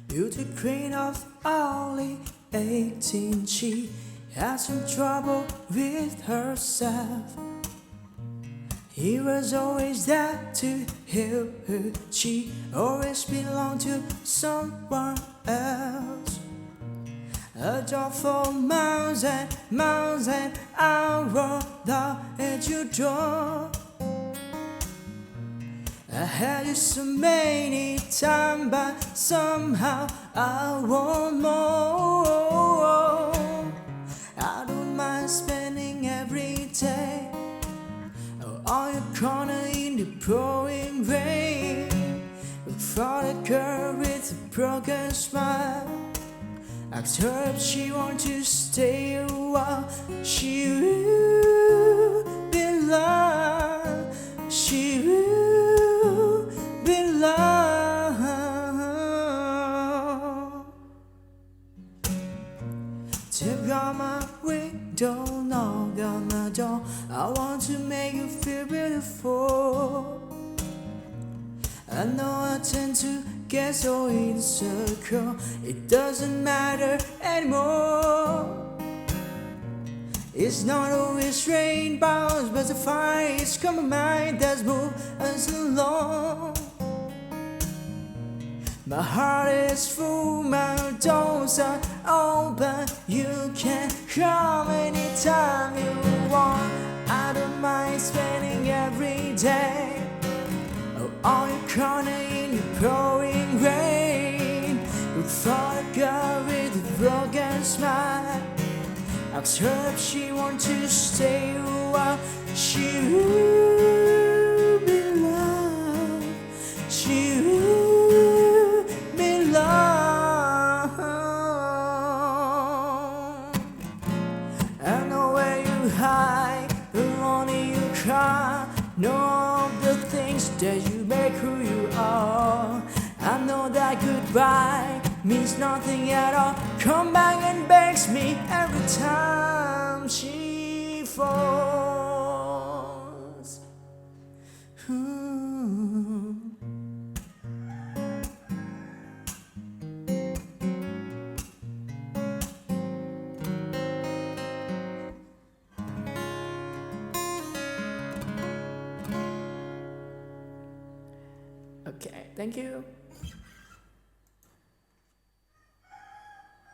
Beauty queen of only 18, she had some trouble with herself. He was always there to help her. She always belonged to someone else. A door for miles and miles and I rolled down at your door. I had you so many times, but somehow I want more. I don't mind spending every day on your corner in the pouring rain. For the girl with a broken smile, asked her if she wants to stay a while. She will belong. She will belong. Tap on my window, knock on my door. I want to make you feel beautiful. I know I tend to get so in a circle. It doesn't matter anymore. It's not always rainbows, but the fire is coming mind that's move us along. My heart is full, my doors are open. You can come anytime you want. I don't mind spending every day on your corner in the pouring rain. Look for a girl with a broken smile. Asked her if she wants to stay a while. She will belong. She will belong. I know where you hide, the lonely you cry. Know all the things that you make who you are. I know that goodbye means nothing at all. Come back and begs me every time she falls. Okay, thank you.